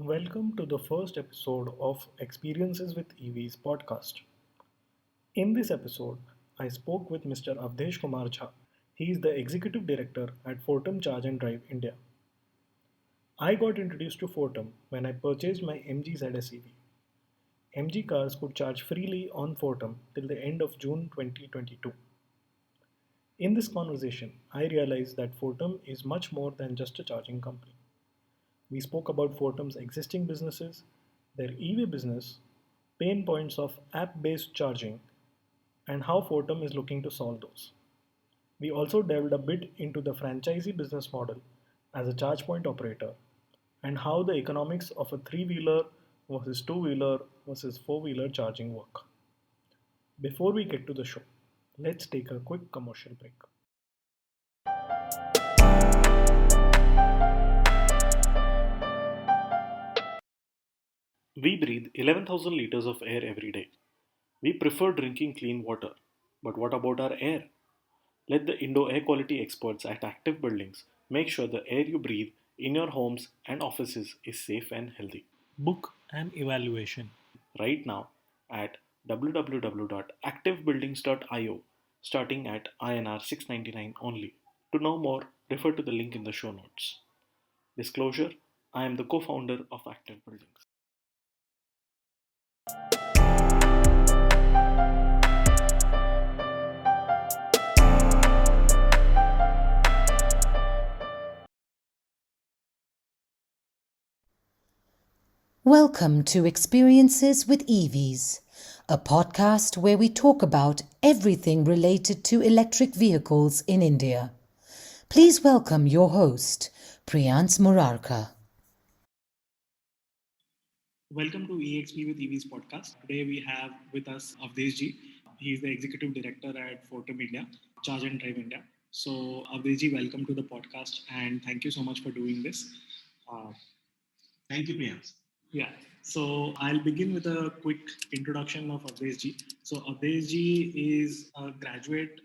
Welcome to the first episode of Experiences with EVs podcast. In this episode, I spoke with Mr. Avdesh Kumar Jha. He is the Executive Director at Fortum Charge and Drive India. I got introduced to Fortum when I purchased my MG ZS EV. MG cars could charge freely on Fortum till the end of June 2022. In this conversation, I realized that Fortum is much more than just a charging company. We spoke about Fortum's existing businesses, their EV business, pain points of app based charging, and how Fortum is looking to solve those. We also delved a bit into the franchisee business model as a charge point operator and how the economics of a three wheeler versus two wheeler versus four wheeler charging work. Before we get to the show, let's take a quick commercial break. We breathe 11,000 liters of air every day. We prefer drinking clean water. But what about our air? Let the indoor air quality experts at Active Buildings make sure the air you breathe in your homes and offices is safe and healthy. Book an evaluation right now at www.activebuildings.io starting at INR 699 only. To know more, refer to the link in the show notes. Disclosure: I am the co founder of Active Buildings. Welcome to Experiences with EVs, a podcast where we talk about everything related to electric vehicles in India. Please welcome your host, Priyans Murarka. Welcome to EXP with EVs podcast. Today we have with us Awadhesh ji. He is the Executive Director at Fortum India, Charge and Drive India. So Awadhesh ji, welcome to the podcast and thank you so much for doing this. Uh, Thank you, Priyans. yeah, so I'll begin with a quick introduction of Awadhesh ji. So Awadhesh ji is a graduate,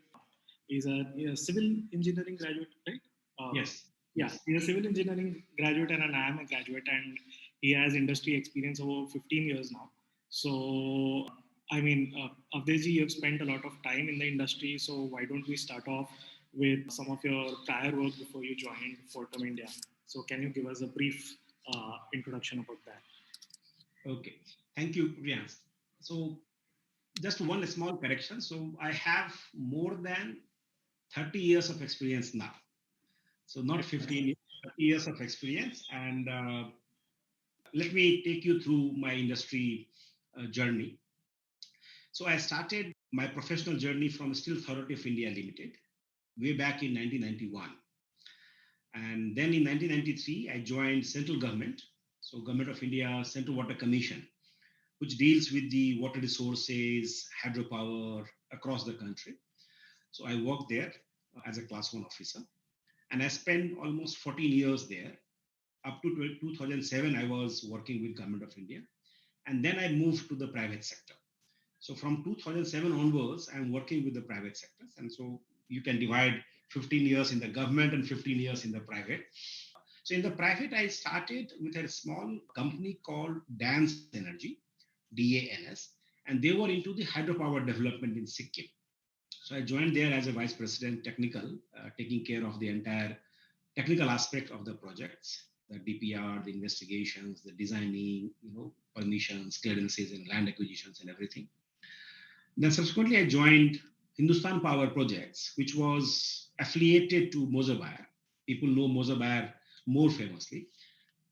is a civil engineering graduate, right? Yes. Yeah, he's a civil engineering graduate and I am a graduate, and he has industry experience over 15 years now. So, Avdesh ji, you've spent a lot of time in the industry. So, why don't we start off with some of your prior work before you joined Fortum India? So, can you give us a brief introduction about that? Okay. Thank you, Priyans. So, just one small correction. So, I have more than 30 years of experience now. So, not 15 years, 30 years of experience. And let me take you through my industry journey. So, I started my professional journey from Steel Authority of India Limited way back in 1991. And then in 1993, I joined central government. So, Government of India Central Water Commission, which deals with the water resources, hydropower across the country. So I worked there as a class 1 officer. And I spent almost 14 years there. Up to 2007, I was working with Government of India. And then I moved to the private sector. So from 2007 onwards, I'm working with the private sectors. And so you can divide 15 years in the government and 15 years in the private. So in the private, I started with a small company called Dance Energy, DANS, and they were into the hydropower development in Sikkim. So I joined there as a vice president technical, taking care of the entire technical aspect of the projects, the DPR, the investigations, the designing, permissions, clearances, and land acquisitions and everything. Then subsequently, I joined Hindustan Power Projects, which was affiliated to Mozabayer. People know Mozabayer more famously.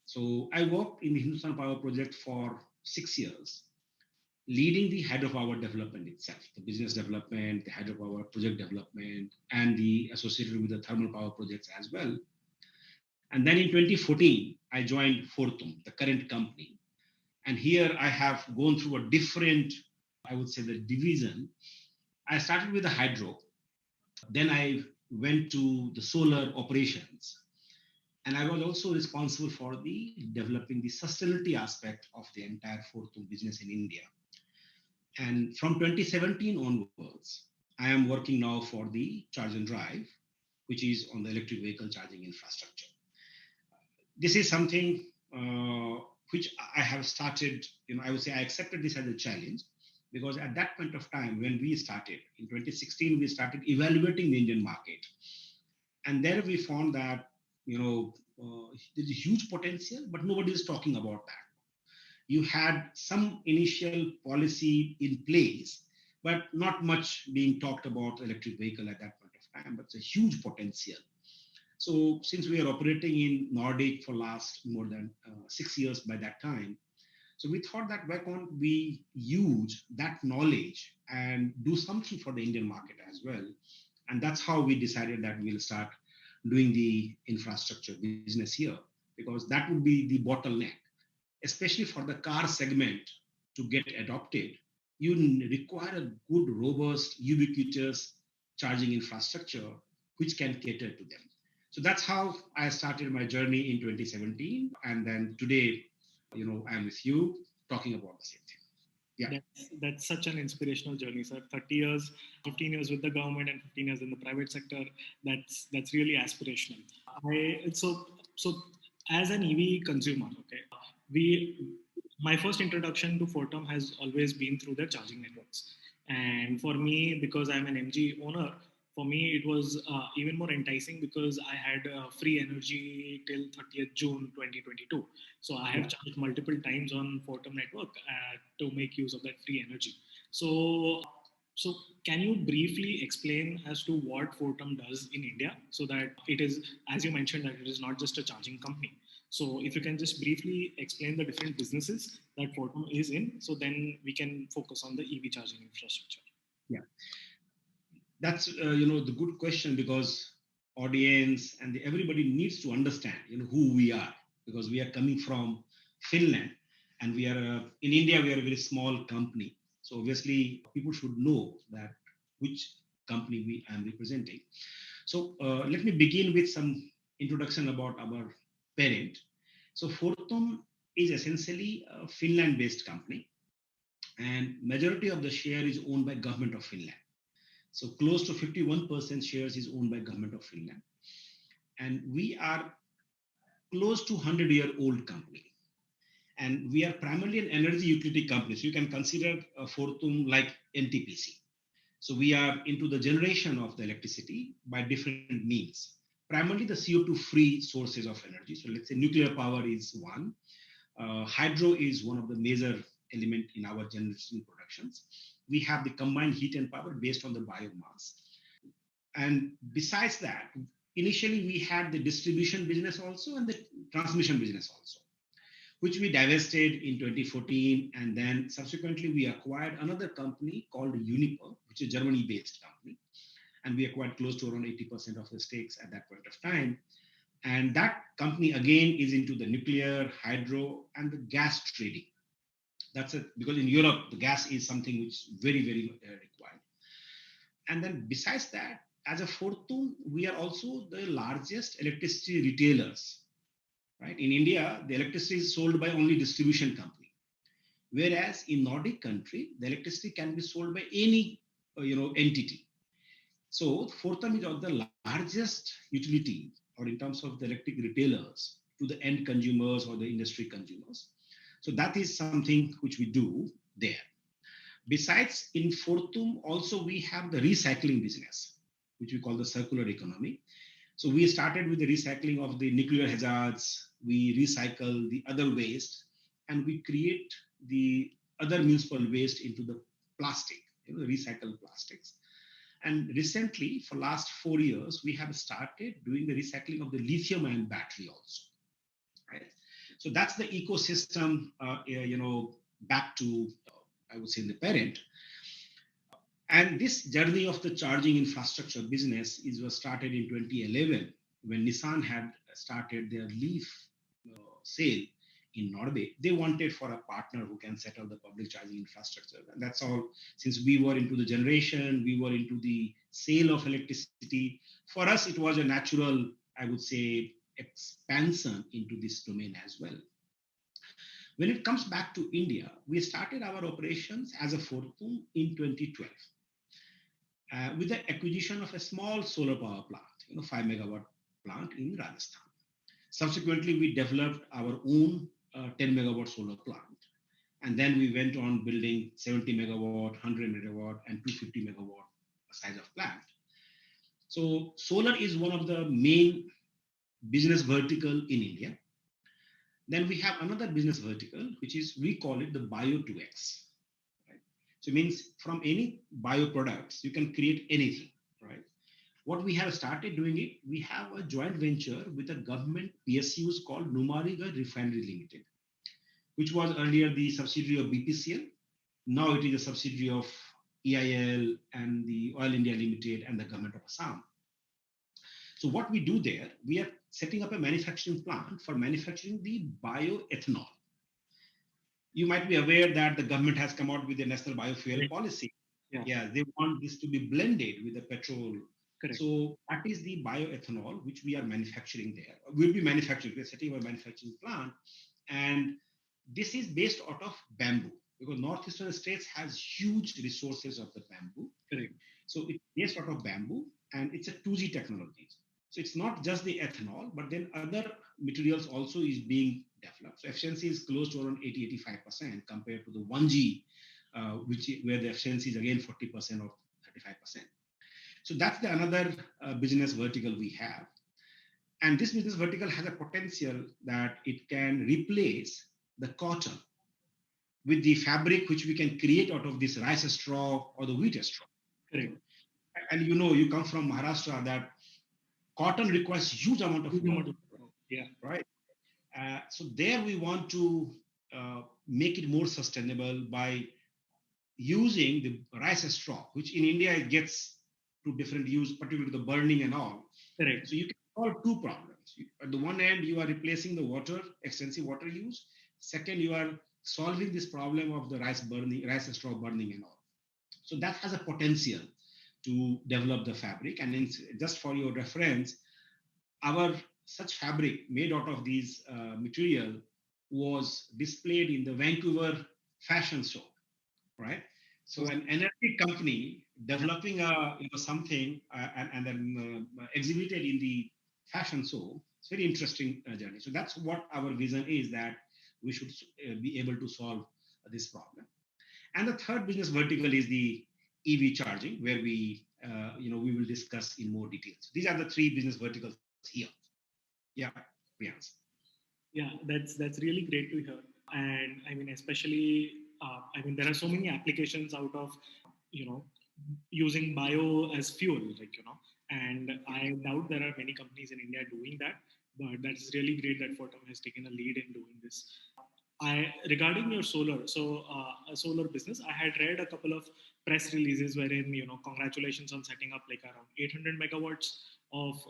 So I worked in the Hindustan Power Project for 6 years, leading the hydropower development itself, the business development, the hydropower project development, and the associated with the thermal power projects as well. And then in 2014, I joined Fortum, the current company. And here I have gone through a different, I would say, the division. I started with the hydro. Then I went to the solar operations. And I was also responsible for the developing the sustainability aspect of the entire Fortum business in India. And from 2017 onwards, I am working now for the Charge and Drive, which is on the electric vehicle charging infrastructure. This is something which I have started, I would say I accepted this as a challenge because at that point of time when we started in 2016, we started evaluating the Indian market. And there we found that, there's a huge potential, but nobody is talking about that. You had some initial policy in place, but not much being talked about electric vehicle at that point of time, but it's a huge potential. So since we are operating in Nordic for last more than 6 years by that time, so we thought that why can't we use that knowledge and do something for the Indian market as well? And that's how we decided that we'll start doing the infrastructure business here, because that would be the bottleneck, especially for the car segment to get adopted. You require a good, robust, ubiquitous charging infrastructure which can cater to them. So that's how I started my journey in 2017. And then today, I'm with you talking about the same thing. Yeah. That's such an inspirational journey, sir. 30 years, 15 years with the government and 15 years in the private sector. That's really aspirational. So as an EV consumer, okay, we my first introduction to Fortum has always been through their charging networks. And for me, because I'm an MG owner, for me it was even more enticing because I had free energy till 30th June 2022. So I have charged multiple times on Fortum network to make use of that free energy. So can you briefly explain as to what Fortum does in India, so that it is, as you mentioned, that it is not just a charging company. So if you can just briefly explain the different businesses that Fortum is in, so then we can focus on the EV charging infrastructure. Yeah, that's the good question, because audience and everybody needs to understand who we are, because we are coming from Finland, and we are in India we are a very small company. So obviously people should know that which company we am representing. So let me begin with some introduction about our parent. So Fortum is essentially a Finland based company, and majority of the share is owned by government of Finland. So close to 51% shares is owned by government of Finland. And we are close to 100-year-old company. And we are primarily an energy utility company. So you can consider Fortum like NTPC. So we are into the generation of the electricity by different means. Primarily the CO2-free sources of energy. So let's say nuclear power is one. Hydro is one of the major element in our generation productions. We have the combined heat and power based on the biomass. And besides that, initially we had the distribution business also and the transmission business also, which we divested in 2014. And then subsequently we acquired another company called Uniper, which is a Germany-based company. And we acquired close to around 80% of the stakes at that point of time. And that company again is into the nuclear, hydro, and the gas trading. That's it, because in Europe, the gas is something which is very, very required. And then besides that, as a Fortum, we are also the largest electricity retailers, right? In India, the electricity is sold by only distribution company. Whereas in Nordic country, the electricity can be sold by any, entity. So Fortum is the largest utility, or in terms of the electric retailers, to the end consumers or the industry consumers. So that is something which we do there. Besides, in Fortum, also we have the recycling business, which we call the circular economy. So we started with the recycling of the nuclear hazards, we recycle the other waste, and we create the other municipal waste into the plastic, recycled plastics. And recently, for last 4 years, we have started doing the recycling of the lithium-ion battery also. Right? So that's the ecosystem, back to, I would say, the parent. And this journey of the charging infrastructure business was started in 2011 when Nissan had started their Leaf sale in Norway. They wanted for a partner who can set up the public charging infrastructure. And that's all. Since we were into the generation, we were into the sale of electricity. For us, it was a natural, I would say, expansion into this domain as well. When it comes back to India, we started our operations as a Fortum in 2012 with the acquisition of a small solar power plant, 5 megawatt plant in Rajasthan. Subsequently, we developed our own a 10 megawatt solar plant. And then we went on building 70 megawatt, 100 megawatt, and 250 megawatt size of plant. So solar is one of the main business vertical in India. Then we have another business vertical, which is we call it the Bio 2X. Right? So it means from any bio products, you can create anything. Right? What we have started doing it, we have a joint venture with a government PSUs called Numaligarh Refinery Limited, which was earlier the subsidiary of BPCL. Now it is a subsidiary of EIL and the Oil India Limited and the government of Assam. So what we do there, we are setting up a manufacturing plant for manufacturing the bioethanol. You might be aware that the government has come out with a national biofuel policy. Yeah, they want this to be blended with the petrol. Correct. So that is the bioethanol which we are manufacturing there. We'll be manufacturing. We're setting up a manufacturing plant, and this is based out of bamboo because northeastern states has huge resources of the bamboo. Correct. So it's based out of bamboo, and it's a 2G technology. So it's not just the ethanol, but then other materials also is being developed. So efficiency is close to around 80-85% compared to the 1G, where the efficiency is again 40% or 35%. So that's the another business vertical we have. And this business vertical has a potential that it can replace the cotton with the fabric which we can create out of this rice straw or the wheat straw. Correct. And you come from Maharashtra, that cotton requires huge amount of water. Yeah. Right. So there we want to make it more sustainable by using the rice straw, which in India it gets to different use, particularly the burning and all. Correct. So you can solve two problems. At the one end, you are replacing the water, extensive water use. Second, you are solving this problem of the rice straw burning and all. So that has a potential to develop the fabric. And just for your reference, our such fabric made out of these material was displayed in the Vancouver fashion show, right? So an energy company developing something and then exhibited in the fashion show. It's very interesting journey. So that's what our vision is, that we should be able to solve this problem. And the third business vertical is the EV charging, where we will discuss in more details. These are the three business verticals here. Yeah, yes. Yeah, that's really great to hear. And I mean, especially, there are so many applications out of, using bio as fuel, and I doubt there are many companies in India doing that, but that's really great that Fortum has taken a lead in doing this. Regarding your solar, a solar business, I had read a couple of press releases wherein, congratulations on setting up like around 800 megawatts of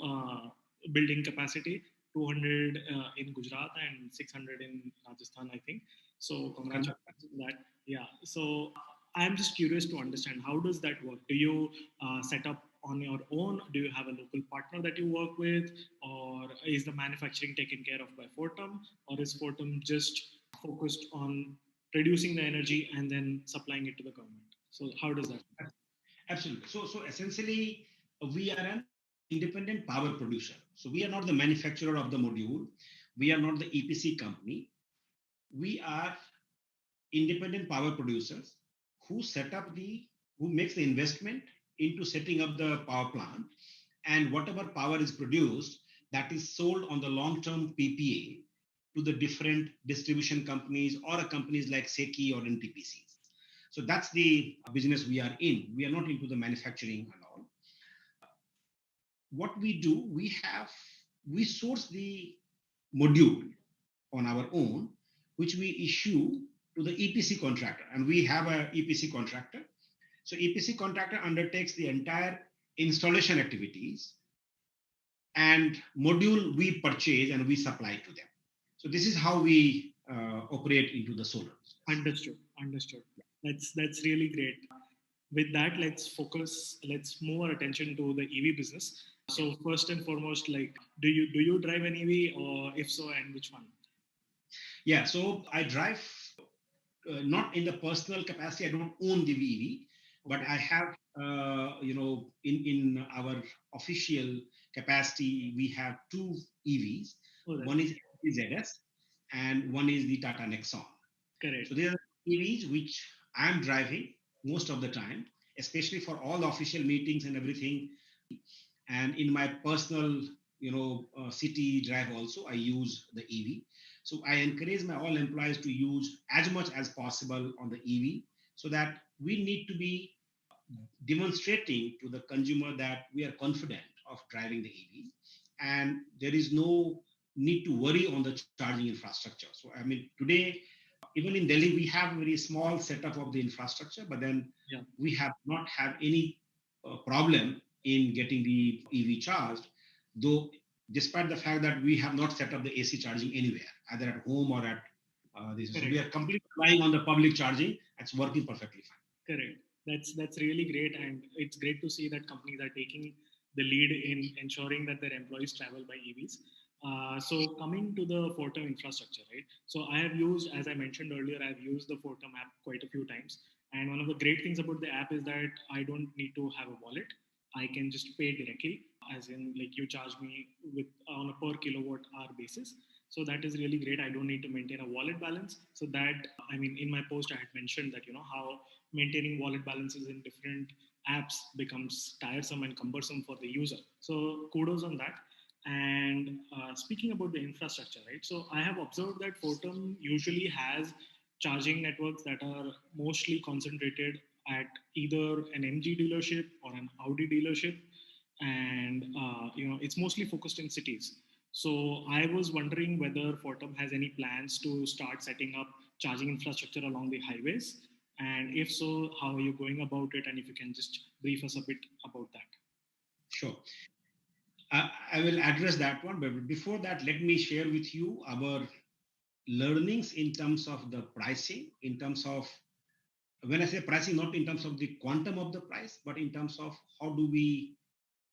building capacity, 200 in Gujarat and 600 in Rajasthan, I think. So congratulations on that. Yeah. So I'm just curious to understand, how does that work? Do you set up on your own? Do you have a local partner that you work with, or is the manufacturing taken care of by Fortum, or is Fortum just focused on producing the energy and then supplying it to the government? So how does that work? Absolutely. So essentially, we are an independent power producer. So we are not the manufacturer of the module. We are not the EPC company. We are independent power producers who makes the investment into setting up the power plant, and whatever power is produced, that is sold on the long-term PPA to the different distribution companies or companies like SECI or NTPCs. So that's the business we are in. We are not into the manufacturing and all. What we do, we source the module on our own, which we issue to the EPC contractor, and we have a EPC contractor. So EPC contractor undertakes the entire installation activities, and module we purchase and we supply to them. So this is how we operate into the solar. Understood. That's really great. With that, let's move our attention to the EV business. So first and foremost, do you drive an EV, or if so, and which one? Yeah, so I drive not in the personal capacity. I don't own the EV, but I have, in our official capacity, we have two EVs. One is ZS, and one is the Tata Nexon. Correct. So these are EVs which I am driving most of the time, especially for all the official meetings and everything. And in my personal, city drive also, I use the EV. So I encourage my all employees to use as much as possible on the EV, so that we need to be demonstrating to the consumer that we are confident of driving the EV, and there is no need to worry on the charging infrastructure. So I mean, today, even in Delhi, we have a very small setup of the infrastructure, but then we have not have any problem in getting the EV charged, though despite the fact that we have not set up the AC charging anywhere, either at home or at this. So we are completely relying on the public charging. It's working perfectly fine. Correct. That's really great, and it's great to see that companies are taking the lead in ensuring that their employees travel by EVs. So coming to the Fortum infrastructure, right? So I have used, as I mentioned earlier, I've used the Fortum app quite a few times, and one of the great things about the app is that I don't need to have a wallet. I can just pay directly, as in like you charge me with on a per kilowatt hour basis. So that is really great. I don't need to maintain a wallet balance. So that, I mean, in my post I had mentioned that how maintaining wallet balances in different apps becomes tiresome and cumbersome for the user. So kudos on that. And speaking about the infrastructure, right? So I have observed that Fortum usually has charging networks that are mostly concentrated at either an MG dealership or an Audi dealership, and it's mostly focused in cities. So I was wondering whether Fortum has any plans to start setting up charging infrastructure along the highways, and if so, how are you going about it? And if you can just brief us a bit about that. Sure. I will address that one, but before that, let me share with you our learnings in terms of the pricing, in terms of, when I say pricing, not in terms of the quantum of the price, but in terms of how do we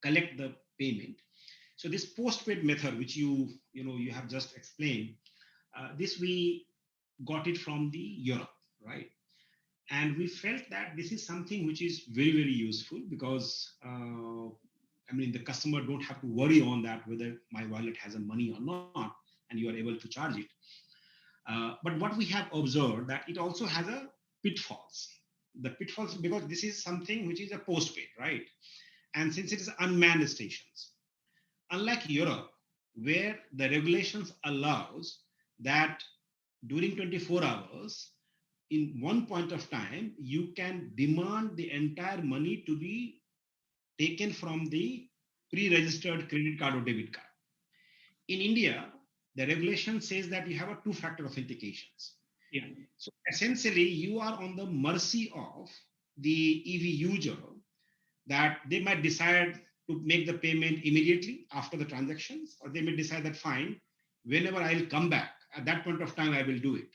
collect the payment. So this postpaid method, which you have just explained, this we got it from the Europe, right? And we felt that this is something which is very, very useful because I mean, the customer don't have to worry on that whether my wallet has a money or not, and you are able to charge it. But what we have observed that it also has a pitfalls. The pitfalls, because this is something which is a postpaid, right? And since it is unmanned stations, unlike Europe, where the regulations allows that during 24 hours, in one point of time, you can demand the entire money to be taken from the pre-registered credit card or debit card. In India, the regulation says that you have a two-factor authentications. Yeah. So essentially, you are on the mercy of the EV user, that they might decide to make the payment immediately after the transactions, or they may decide that fine, whenever I'll come back, at that point of time, I will do it.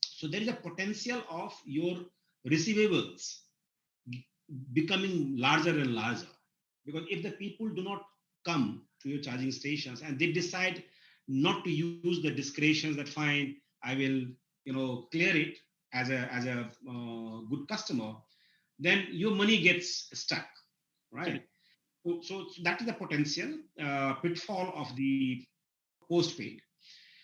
So there is a potential of your receivables becoming larger and larger, because if the people do not come to your charging stations and they decide not to use the discretions that fine, I will clear it as a good customer, then your money gets stuck, right? So that is the potential pitfall of the postpaid.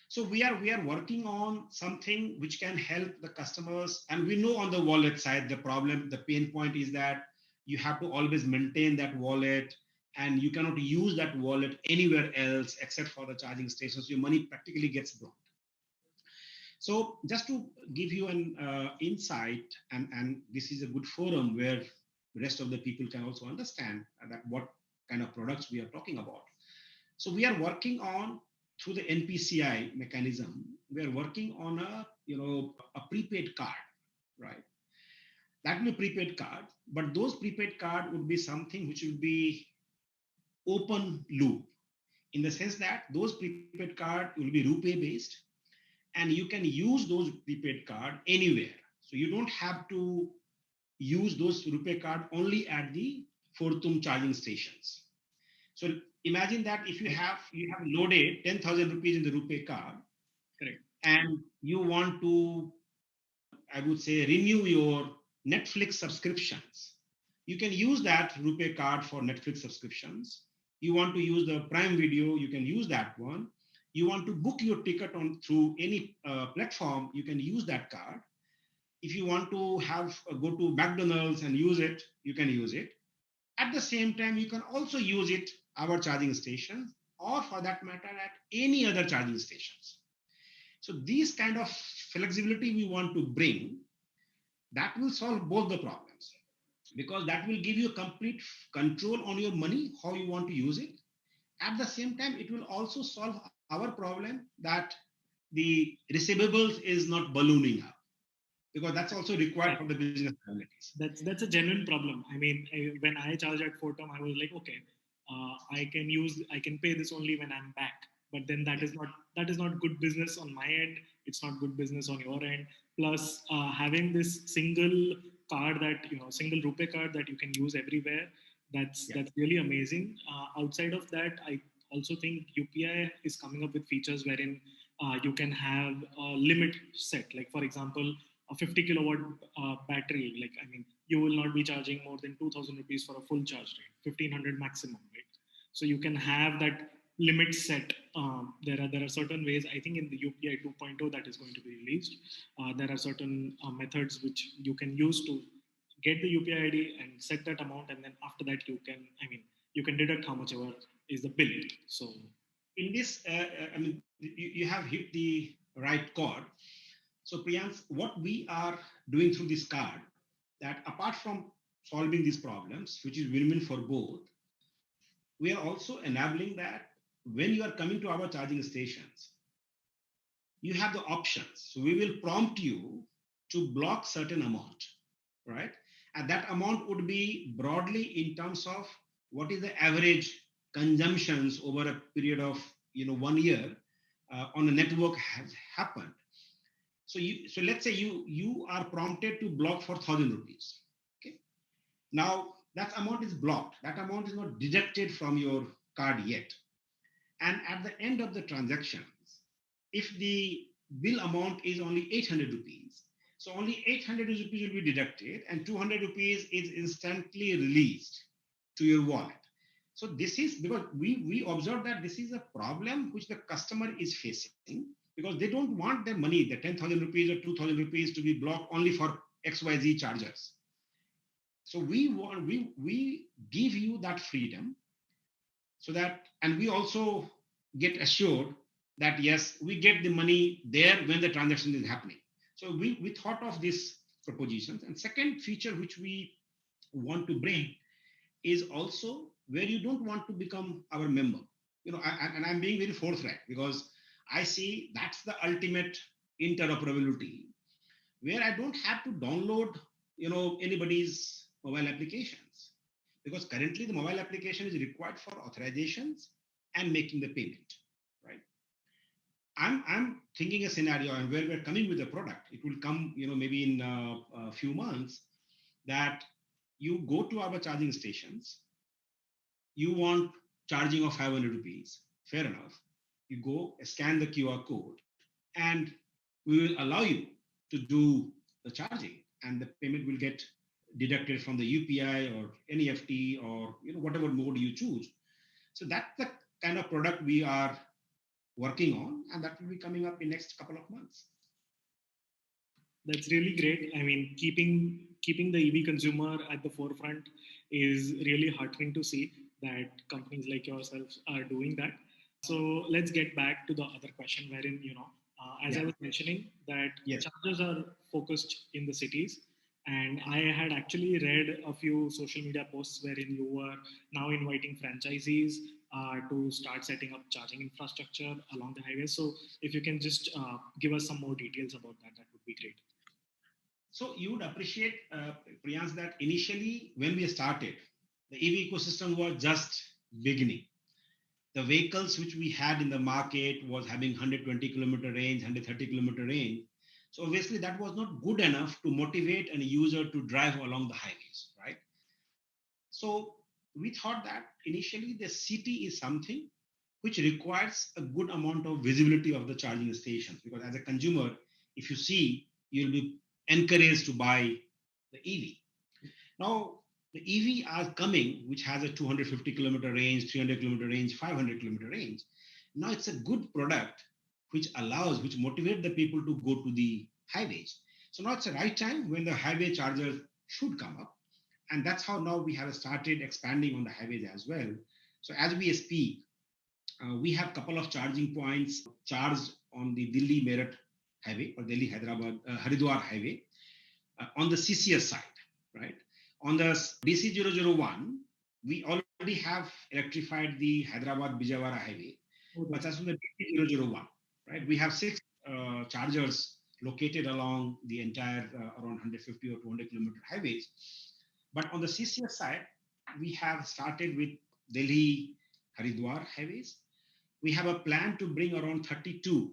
So we are working on something which can help the customers, and we know on the wallet side the pain point is that you have to always maintain that wallet, and you cannot use that wallet anywhere else except for the charging stations. Your money practically gets blocked. So just to give you an insight, and this is a good forum where the rest of the people can also understand that what kind of products we are talking about. So we are working on, through the NPCI mechanism, we are working on a prepaid card, right? That will be prepaid card, but those prepaid card would be something which will be open loop, in the sense that those prepaid card will be rupee based, and you can use those prepaid card anywhere. So you don't have to use those rupee card only at the Fortum charging stations. So imagine that if you have loaded 10,000 rupees in the rupee card, Correct, and you want to, I would say, renew your Netflix subscriptions, you can use that rupee card for Netflix subscriptions. You want to use the Prime Video, you can use that one. You want to book your ticket on through any platform, you can use that card. If you want to have go to McDonald's and use it, you can use it. At the same time, you can also use it our charging stations, or for that matter, at any other charging stations. So these kind of flexibility we want to bring, that will solve both the problems, because that will give you complete control on your money, how you want to use it. At the same time, it will also solve our problem that the receivables is not ballooning up, because that's also required for the business realities. That's a genuine problem. I mean, when I charge at Fortum, I was like, okay, I can pay this only when I'm back. But then Yeah. that is not good business on my end. It's not good business on your end. Plus, having this single card single rupee card that you can use everywhere, Yeah. that's really amazing. Outside of that, I also think UPI is coming up with features wherein you can have a limit set. Like for example, a 50 kilowatt battery, like I mean, you will not be charging more than 2,000 rupees for a full charge rate, 1,500 maximum, right? So you can have that limit set. There are certain ways. I think in the UPI 2.0 that is going to be released, there are certain methods which you can use to get the UPI ID and set that amount, and then after that you can deduct how much ever is the bill. So In this, I mean, you have hit the right chord. So, Priyans, what we are doing through this card, that apart from solving these problems, which is win-win for both, we are also enabling that when you are coming to our charging stations, you have the options. So we will prompt you to block certain amount, right? And that amount would be broadly in terms of what is the average consumptions over a period of 1 year on a network has happened. So let's say you are prompted to block for 1,000 rupees. Okay. Now that amount is blocked. That amount is not deducted from your card yet. And at the end of the transactions, if the bill amount is only 800 rupees, so only 800 rupees will be deducted and 200 rupees is instantly released to your wallet. So this is because we observe that this is a problem which the customer is facing, because they don't want their money, the 10,000 rupees or 2,000 rupees, to be blocked only for XYZ chargers. So we give you that freedom, so that, and we also get assured that yes, we get the money there when the transaction is happening. So we thought of these propositions. And second feature which we want to bring is also where you don't want to become our member. And I'm being very forthright, because I see that's the ultimate interoperability, where I don't have to download anybody's mobile applications, because currently the mobile application is required for authorizations and making the payment, right? I'm thinking a scenario and where we're coming with a product. It will come, maybe in a few months, that you go to our charging stations, you want charging of 500 rupees, fair enough. You go scan the QR code, and we will allow you to do the charging, and the payment will get deducted from the UPI or NEFT, or whatever mode you choose. So that's the kind of product we are working on, and that will be coming up in next couple of months. that's really great. I mean, keeping the EV consumer at the forefront is really heartening to see that companies like yourselves are doing that. So let's get back to the other question, wherein as Yeah. I was mentioning, that Yes. chargers are focused in the cities, and I had actually read a few social media posts wherein you were now inviting franchisees to start setting up charging infrastructure along the highways. So if you can just give us some more details about that, that would be great. So you would appreciate, Priyans, that initially when we started, the EV ecosystem was just beginning. The vehicles which we had in the market was having 120-kilometer range, 130-kilometer range. So obviously that was not good enough to motivate a user to drive along the highways, right? So we thought that initially the city is something which requires a good amount of visibility of the charging stations, because as a consumer, if you see, you'll be encouraged to buy the EV. Now, the EV are coming, which has a 250-kilometer range, 300-kilometer range, 500-kilometer range. Now it's a good product which motivate the people to go to the highways. So now it's the right time when the highway chargers should come up. And that's how now we have started expanding on the highways as well. So as we speak, we have a couple of charging points charged on the Delhi Meerut highway or Delhi Hyderabad Haridwar highway on the CCS side, right? On the DC001, we already have electrified the Hyderabad Bijawara highway, but that's on the DC001, right? We have six chargers located along the entire around 150 or 200 kilometer highways. But on the CCS side, we have started with Delhi Haridwar highways. We have a plan to bring around 32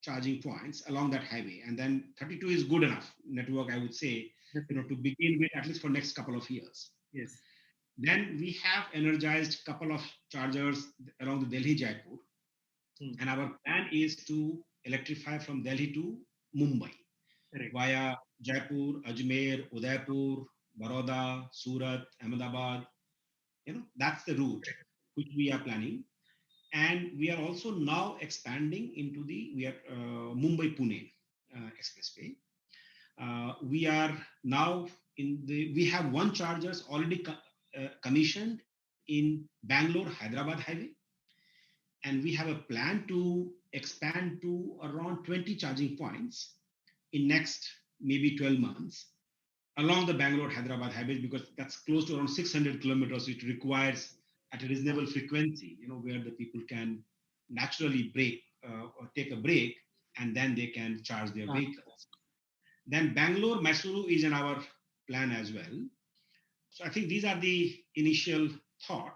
charging points along that highway, and then 32 is good enough network, I would say, to begin with, at least for next couple of years. Yes. Then we have energized couple of chargers along the Delhi Jaipur, and our plan is to electrify from Delhi to Mumbai. Correct. Via Jaipur, Ajmer, Udaipur, Baroda, Surat, Ahmedabad. That's the route which we are planning. And we are also now expanding into the Mumbai Pune expressway. We are now we have one chargers already commissioned in Bangalore Hyderabad highway, and we have a plan to expand to around 20 charging points in next maybe 12 months along the Bangalore Hyderabad highway, because that's close to around 600 kilometers. It requires at a reasonable frequency, where the people can naturally break or take a break, and then they can charge their vehicles. Then Bangalore Mysuru is in our plan as well. So I think these are the initial thought.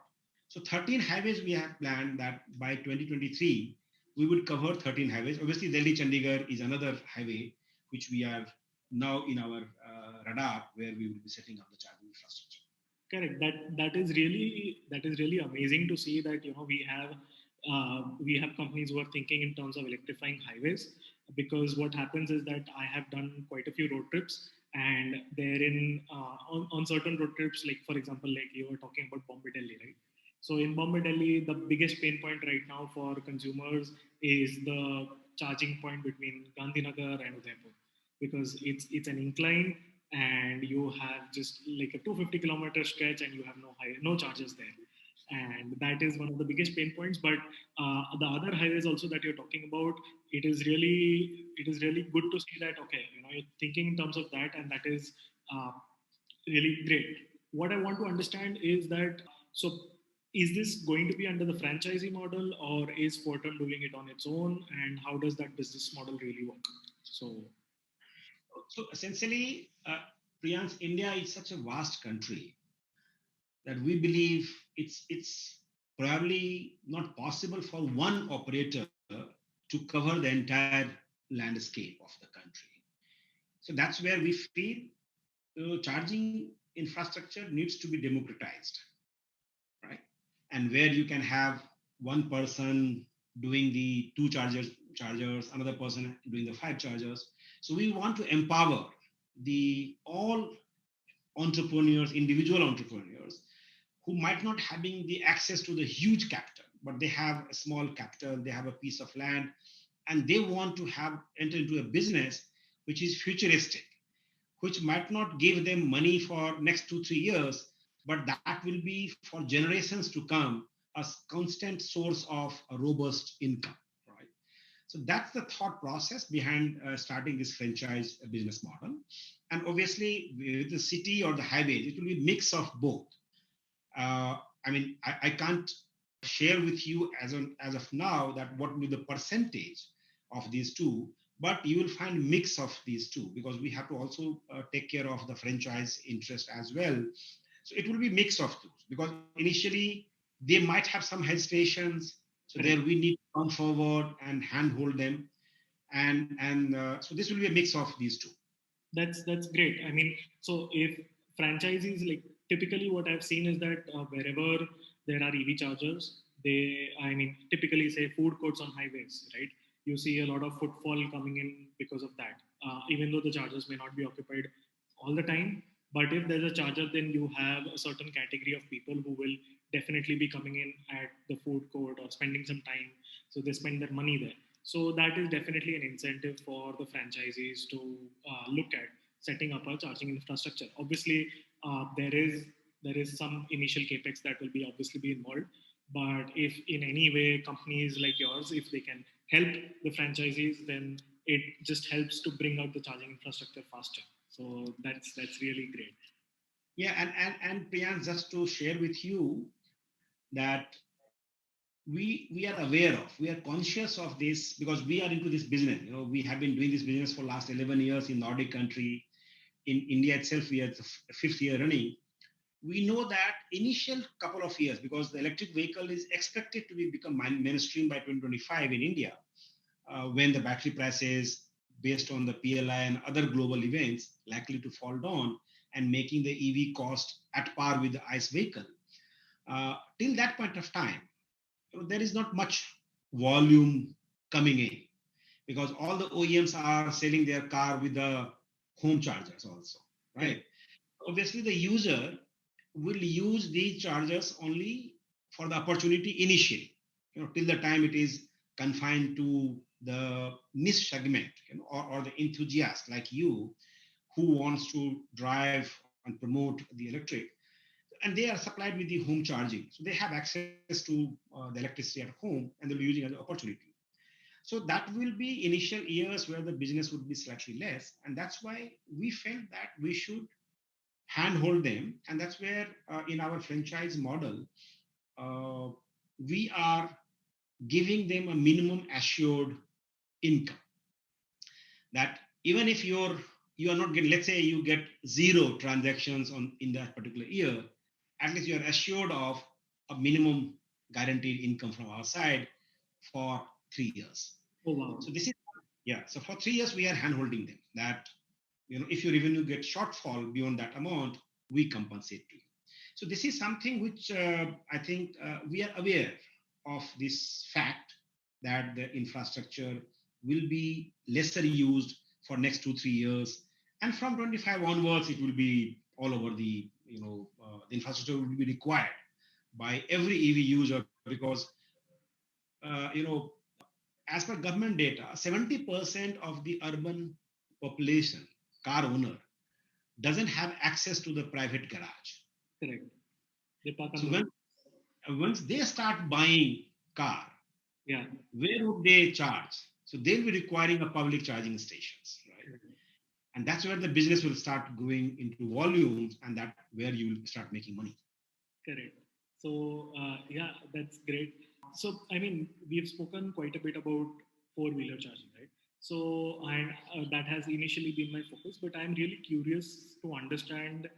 So 13 highways we have planned that by 2023 we would cover 13 highways. Obviously Delhi Chandigarh is another highway which we are now in our radar, where we will be setting up the charging infrastructure. Correct. That is really amazing to see that we have companies who are thinking in terms of electrifying highways, because what happens is that I have done quite a few road trips, and therein on certain road trips, like for example, like you were talking about Bombay Delhi, right? So in Bombay Delhi, the biggest pain point right now for consumers is the charging point between Gandhinagar and Udaipur, because it's an incline, and you have just like a 250-kilometer stretch, and you have no charges there, and that is one of the biggest pain points. But the other highways also that you're talking about, it is really good to see that, okay, you're thinking in terms of that, and that is uh, really great. What I want to understand is that, so is this going to be under the franchisee model, or is Fortum doing it on its own, and how does that business model really work? So essentially, Priyans, India is such a vast country that we believe it's probably not possible for one operator to cover the entire landscape of the country. So that's where we feel charging infrastructure needs to be democratized, right? And where you can have one person doing the two chargers, another person doing the five chargers. So we want to empower the all entrepreneurs, individual entrepreneurs, who might not having the access to the huge capital, but they have a small capital, they have a piece of land, and they want to have enter into a business which is futuristic, which might not give them money for next 2-3 years, but that will be for generations to come a constant source of a robust income, right? So that's the thought process behind starting this franchise business model. And obviously, with the city or the highways, it will be a mix of both. I can't share with you as of now that what will be the percentage of these two, but you will find mix of these two, because we have to also take care of the franchise interest as well. So it will be mix of two, because initially they might have some hesitations. So there we need to come forward and handhold them, and so this will be a mix of these two. That's great. I mean, so if franchisees, like typically what I've seen is that wherever there are EV chargers, typically say food courts on highways, right? You see a lot of footfall coming in because of that. Even though the chargers may not be occupied all the time, But if there's a charger, then you have a certain category of people who will definitely be coming in at the food court or spending some time. So they spend their money there. So that is definitely an incentive for the franchisees to look at setting up a charging infrastructure. Obviously, there is some initial capex that will be obviously be involved. But if in any way companies like yours, if they can help the franchisees, then it just helps to bring out the charging infrastructure faster. So that's really great. Yeah, and Priyank, just to share with you that we are aware of, we are conscious of this because we are into this business. You know, we have been doing this business for last 11 years in Nordic country. In India itself, we are the fifth year running. We know that initial couple of years, because the electric vehicle is expected to become mainstream by 2025 in India, when the battery prices based on the PLI and other global events likely to fall down and making the EV cost at par with the ICE vehicle. Till that point of time, there is not much volume coming in because all the OEMs are selling their car with the home chargers also, right? Obviously, the user will use these chargers only for the opportunity initially, till the time it is confined to the niche segment, or the enthusiast like you who wants to drive and promote the electric, and they are supplied with the home charging, so they have access to the electricity at home and they'll be using as an opportunity. So that will be initial years where the business would be slightly less, and that's why we felt that we should handhold them, and that's where in our franchise model uh, we are giving them a minimum assured income, that even if you are not getting, let's say you get zero transactions on in that particular year, at least you are assured of a minimum guaranteed income from our side for 3 years. Oh wow. So this is, yeah, so for 3 years we are handholding them that, if your revenue gets shortfall beyond that amount, we compensate to you. So this is something which I think we are aware of this fact that the infrastructure will be lesser used for next 2 3 years, and from 25 onwards it will be all over the infrastructure will be required by every EV user because as per government data, 70% of the urban population, car owner, doesn't have access to the private garage. Correct. They park on So the once they start buying car, yeah. where would they charge? So they'll be requiring a public charging stations, right? And that's where the business will start going into volumes, and that where you will start making money. Correct. So yeah, that's great. So I mean, we've spoken quite a bit about four-wheeler charging, right? So and that has initially been my focus, but I'm really curious to understand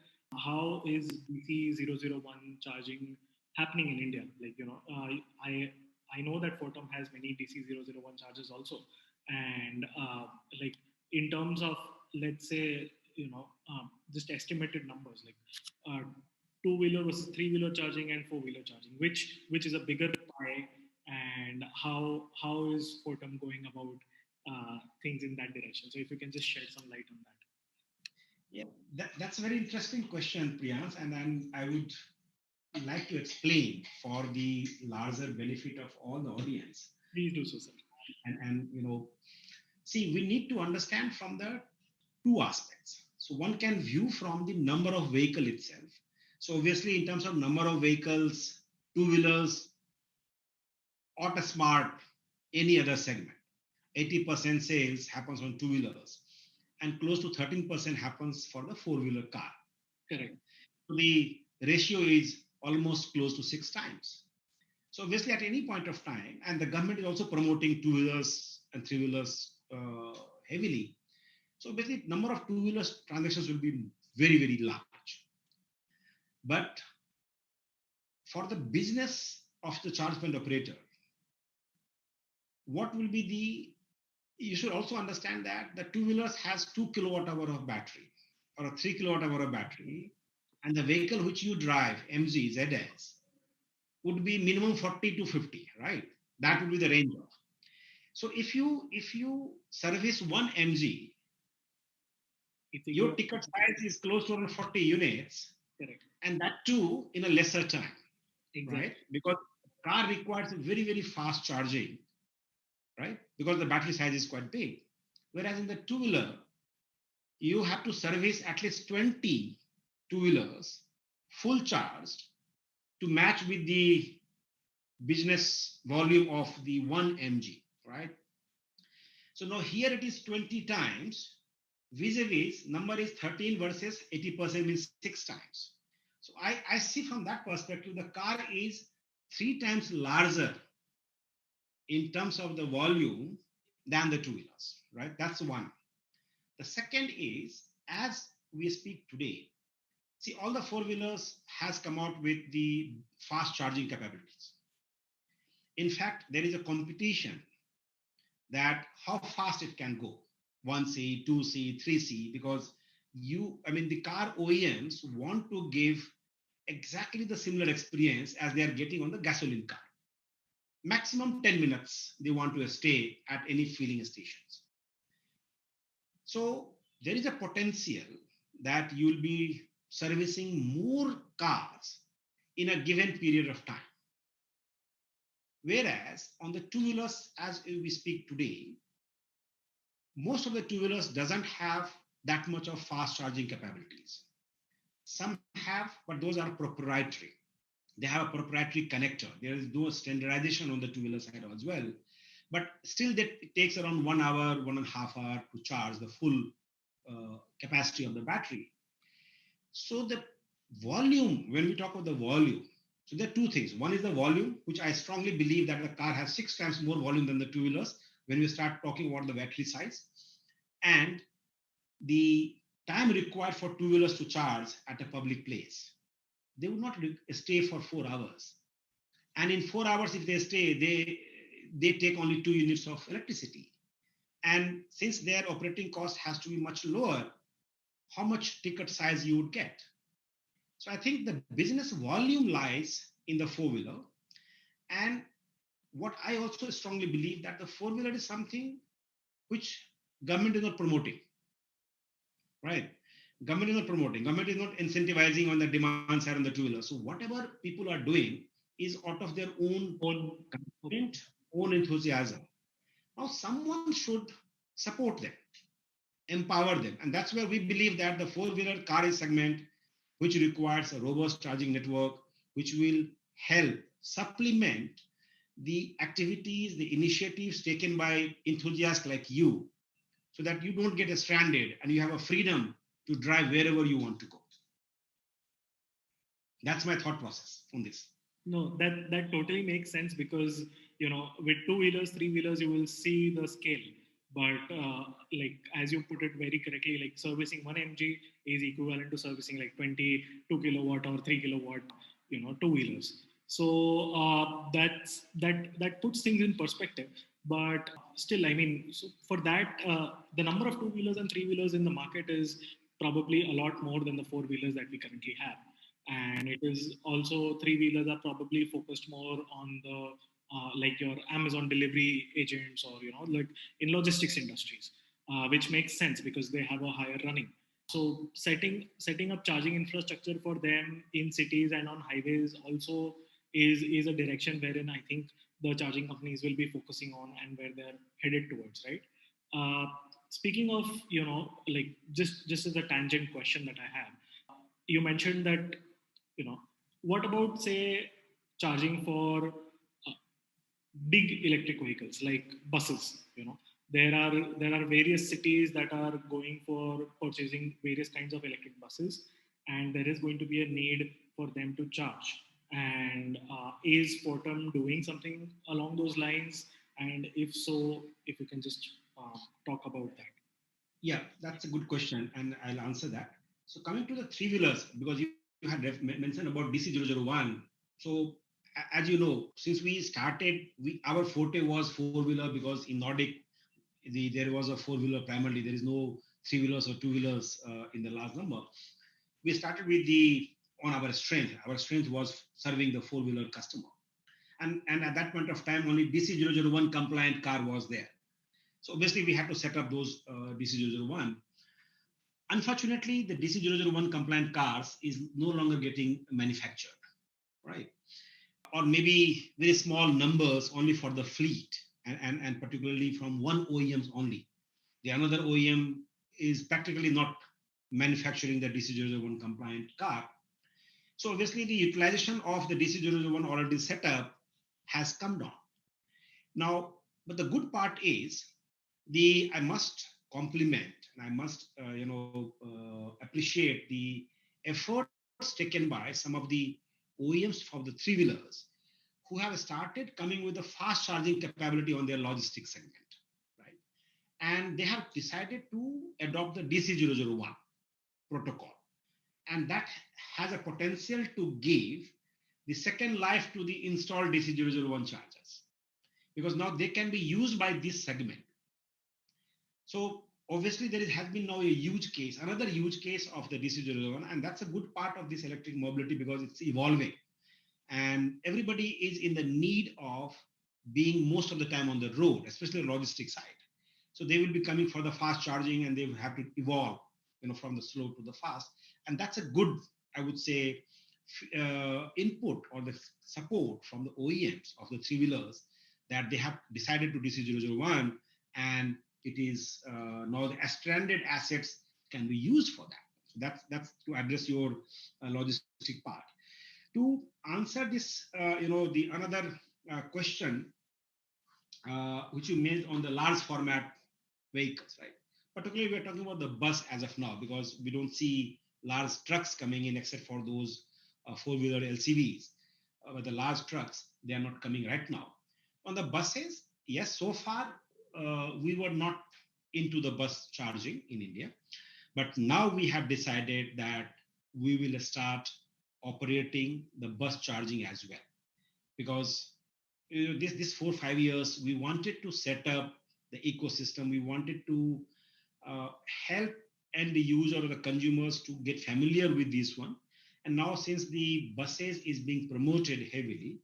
how is DC 001 charging happening in India. Like I know that Fortum has many DC 001 chargers also, and like in terms of, let's say, just estimated numbers like. Two-wheeler versus three-wheeler charging and four-wheeler charging, which is a bigger pie, and how is Fortum going about things in that direction? So if you can just shed some light on that. Yeah, that's a very interesting question, Priyans, and then I would like to explain for the larger benefit of all the audience. Please do so, sir. And see, we need to understand from the two aspects. So one can view from the number of vehicle itself. So obviously, in terms of number of vehicles, two-wheelers, auto smart, any other segment, 80% sales happens on two-wheelers, and close to 13% happens for the four-wheeler car. Correct. So the ratio is almost close to 6 times. So obviously, at any point of time, and the government is also promoting two-wheelers and three-wheelers heavily. So basically, number of two-wheelers transactions will be very, very large. But for the business of the charge point operator, what will be you should also understand that the two-wheelers has 2 kilowatt hour of battery or a 3 kilowatt hour of battery, and the vehicle which you drive, MG, ZS, would be minimum 40 to 50, right? That would be the range of. So if you service one MG, your ticket size is close to around 40 units. Correct. And that too in a lesser time. Exactly. Right? Because car requires very, very fast charging, right? Because the battery size is quite big. Whereas in the two-wheeler, you have to service at least 20 two-wheelers full charged to match with the business volume of the 1 mg, right? So now here it is 20 times, vis-a-vis number is 13 versus 80% means 6 times. So I see from that perspective, the car is 3 times larger in terms of the volume than the two-wheelers, right? That's one. The second is, as we speak today, see, all the four-wheelers has come out with the fast charging capabilities. In fact, there is a competition that how fast it can go, 1C, 2C, 3C, because the car OEMs want to give exactly the similar experience as they are getting on the gasoline car. Maximum 10 minutes they want to stay at any filling stations. So there is a potential that you'll be servicing more cars in a given period of time. Whereas on the two-wheelers, as we speak today, most of the two-wheelers doesn't have that much of fast charging capabilities. Some have, but those are proprietary. They have a proprietary connector. There is no standardization on the two-wheeler side as well. But still, it takes around 1 hour, 1.5 hours to charge the full capacity of the battery. So the volume, when we talk about the volume, so there are two things. One is the volume, which I strongly believe that the car has 6 times more volume than the two-wheelers when we start talking about the battery size. And the time required for two-wheelers to charge at a public place. They would not stay for 4 hours. And in 4 hours, if they stay, they take only 2 units of electricity. And since their operating cost has to be much lower, how much ticket size you would get? So I think the business volume lies in the four-wheeler. And what I also strongly believe that the four-wheeler is something which government is not promoting, right? Government is not promoting. Government is not incentivizing on the demand side on the two-wheeler. So whatever people are doing is out of their own commitment, own enthusiasm. Now someone should support them, empower them. And that's where we believe that the four-wheeler car segment, which requires a robust charging network, which will help supplement the activities, the initiatives taken by enthusiasts like you, so that you don't get stranded and you have a freedom to drive wherever you want to go. That's my thought process on this. No, that totally makes sense because with two-wheelers, three-wheelers, you will see the scale. But like as you put it very correctly, like servicing 1 mg is equivalent to servicing like 22 kilowatt or 3 kilowatt, two-wheelers. So that puts things in perspective. But still, I mean, so for that, the number of two-wheelers and three-wheelers in the market is probably a lot more than the four-wheelers that we currently have. And it is also three-wheelers are probably focused more on the like your Amazon delivery agents or like in logistics industries, which makes sense because they have a higher running. So setting up charging infrastructure for them in cities and on highways also is a direction wherein I think the charging companies will be focusing on and where they're headed towards, right? Uh, Speaking of like just as a tangent question that I have, you mentioned that what about say charging for big electric vehicles like buses? There are various cities that are going for purchasing various kinds of electric buses, and there is going to be a need for them to charge. And is Fortum doing something along those lines? And if so, if you can just talk about that. Yeah, that's a good question, and I'll answer that. So coming to the three-wheelers, because you had mentioned about DC001. So as you know, since we started, our forte was four-wheeler because in Nordic, there was a four-wheeler primarily. There is no three-wheelers or two-wheelers in the large number. We started with on our strength. Our strength was serving the four-wheeler customer. And at that point of time, only DC001 compliant car was there. So obviously we had to set up those DC001. Unfortunately, the DC001 compliant cars is no longer getting manufactured, right? Or maybe very small numbers only for the fleet, and particularly from one OEMs only. The another OEM is practically not manufacturing the DC001 compliant car. So obviously the utilization of the DC001 already set up has come down. Now, but the good part is I must compliment and I must appreciate the efforts taken by some of the OEMs for the three wheelers who have started coming with a fast charging capability on their logistics segment, right? And they have decided to adopt the DC001 protocol, and that has a potential to give the second life to the installed DC001 chargers, because now they can be used by this segment. So obviously has been now a huge case, another huge case of the DC001, and that's a good part of this electric mobility because it's evolving, and everybody is in the need of being most of the time on the road, especially the logistics side. So they will be coming for the fast charging, and they will have to evolve, from the slow to the fast, and that's a good, I would say, input or the support from the OEMs of the three wheelers, that they have decided to DC001, and it is now the stranded assets can be used for that. So that's to address your logistic part. To answer this, the another question which you made on the large format vehicles, right? Particularly, we're talking about the bus as of now, because we don't see large trucks coming in except for those four-wheeler LCVs. But the large trucks, they are not coming right now. On the buses, yes, so far we were not into the bus charging in India, but now we have decided that we will start operating the bus charging as well, because this 4 or 5 years we wanted to set up the ecosystem. We wanted to help end user or the consumers to get familiar with this one. And now, since the buses is being promoted heavily,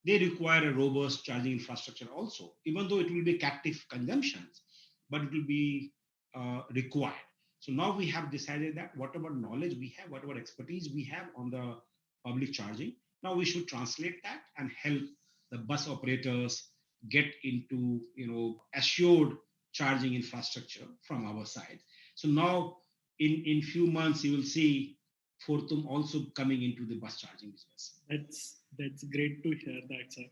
they require a robust charging infrastructure also, even though it will be captive consumptions, but it will be required. So now we have decided that whatever knowledge we have, whatever expertise we have on the public charging, now we should translate that and help the bus operators get into assured charging infrastructure from our side. So now in few months you will see Fortum also coming into the bus charging business. That's great to hear that, sir.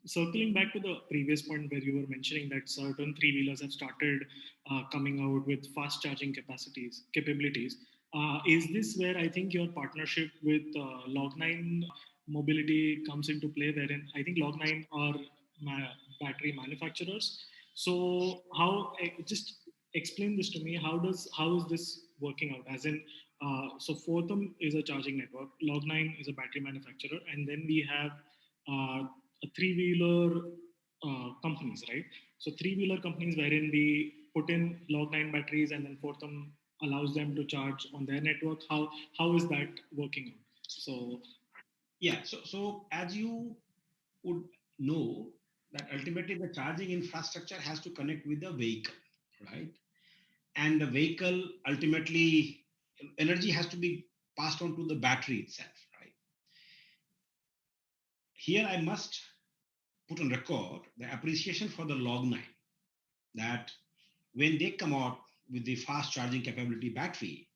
Circling back to the previous point where you were mentioning that certain three wheelers have started coming out with fast charging capabilities, is this where I think your partnership with Log9 Mobility comes into play? Wherein I think Log9 are battery manufacturers. So how just explain this to me? How is this working out? As in, so Fortum is a charging network, Log9 is a battery manufacturer, and then we have three-wheeler companies, right? So three-wheeler companies wherein we put in Log9 batteries and then Fortum allows them to charge on their network. How is that working out? So yeah, so as you would know, that ultimately the charging infrastructure has to connect with the vehicle, right? And the vehicle, ultimately energy has to be passed on to the battery itself, right? Here I must put on record the appreciation for the Log9, that when they come out with the fast charging capability battery,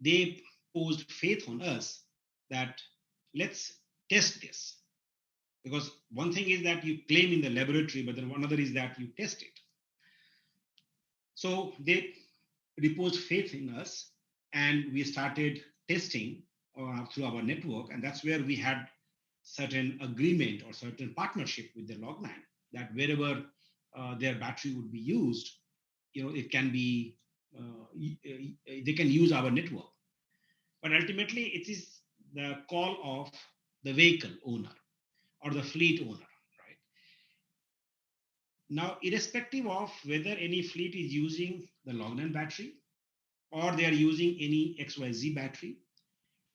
they posed faith on us that let's test this. Because one thing is that you claim in the laboratory, but then another is that you test it. So they reposed faith in us, and we started testing through our network, and that's where we had certain agreement or certain partnership with the Log9, that wherever their battery would be used, it can be they can use our network. But ultimately, it is the call of the vehicle owner or the fleet owner, right? Now, irrespective of whether any fleet is using the Log9 battery or they are using any XYZ battery,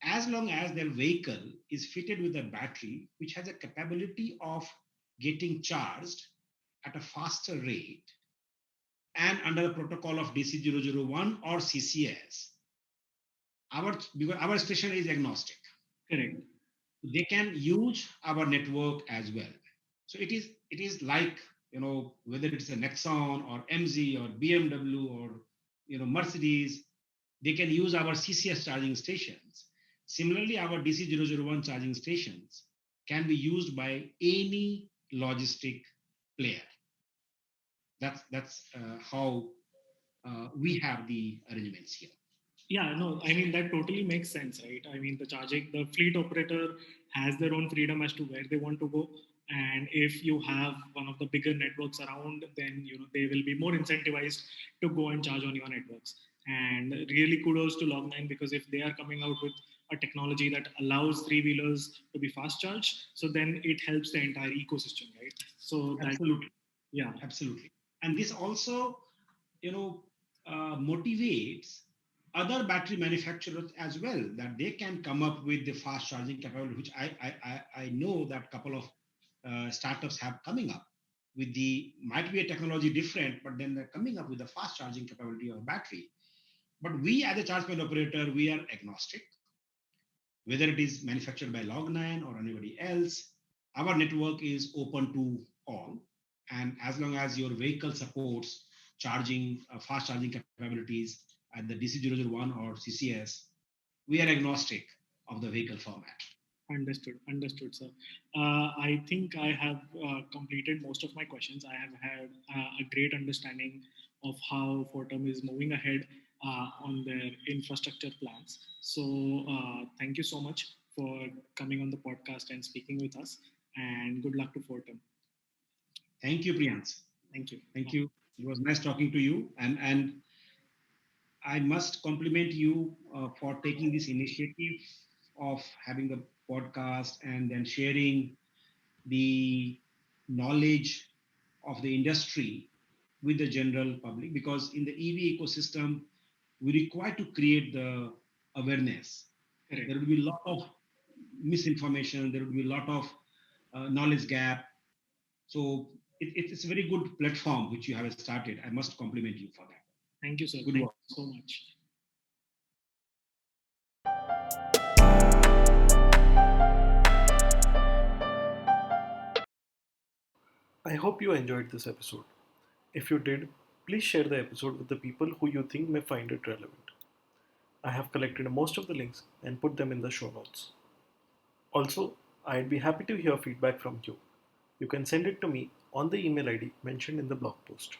as long as their vehicle is fitted with a battery which has a capability of getting charged at a faster rate, and under the protocol of DC001 or CCS, because our station is agnostic. Correct. They can use our network as well. So it is like, whether it's a Nexon or MZ or BMW or Mercedes, they can use our CCS charging stations. Similarly, our DC001 charging stations can be used by any logistic player. That's how we have the arrangements here. Yeah, no, I mean that totally makes sense, right? I mean the fleet operator has their own freedom as to where they want to go, and if you have one of the bigger networks around, then they will be more incentivized to go and charge on your networks. And really kudos to Log9, because if they are coming out with a technology that allows three wheelers to be fast charged, so then it helps the entire ecosystem, right? So that, Absolutely. yeah, Absolutely. And this also, you know, motivates other battery manufacturers as well, that they can come up with the fast charging capability, which I know that couple of startups have coming up with the, might be a technology different, but then they're coming up with the fast charging capability of battery. But we as a charge point operator, we are agnostic, whether it is manufactured by Log9 or anybody else. Our network is open to all. And as long as your vehicle supports charging, fast charging capabilities at the DC001 or CCS, we are agnostic of the vehicle format. understood, sir. I think I have completed most of my questions. I have had a great understanding of how Fortum is moving ahead on their infrastructure plans. So, thank you so much for coming on the podcast and speaking with us. And good luck to Fortum. Thank you, Priyans. Thank you. Thank you. It was nice talking to you. And I must compliment you for taking this initiative of having the podcast and then sharing the knowledge of the industry with the general public, because in the EV ecosystem, we require to create the awareness. Correct. There will be a lot of misinformation, there will be a lot of knowledge gap. So it's a very good platform which you have started. I must compliment you for that. Thank you, sir. Good Thank work. you so much. I hope you enjoyed this episode. If you did, please share the episode with the people who you think may find it relevant. I have collected most of the links and put them in the show notes. Also, I'd be happy to hear feedback from you. You can send it to me on the email ID mentioned in the blog post.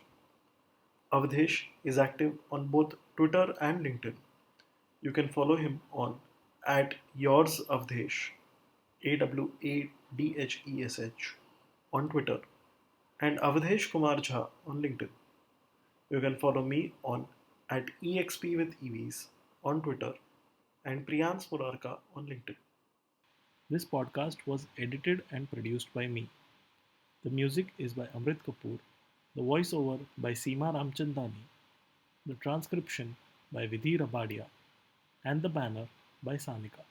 Awadhesh is active on both Twitter and LinkedIn. You can follow him on at YoursAvdhesh, AWADHESH, on Twitter, and Awadhesh Kumar Jha on LinkedIn. You can follow me on at EXP with EVs on Twitter and Priyans Murarka on LinkedIn. This podcast was edited and produced by me. The music is by Amrit Kapoor, the voiceover by Seema Ramchandani, the transcription by Vidhi Rabadia, and the banner by Sanika.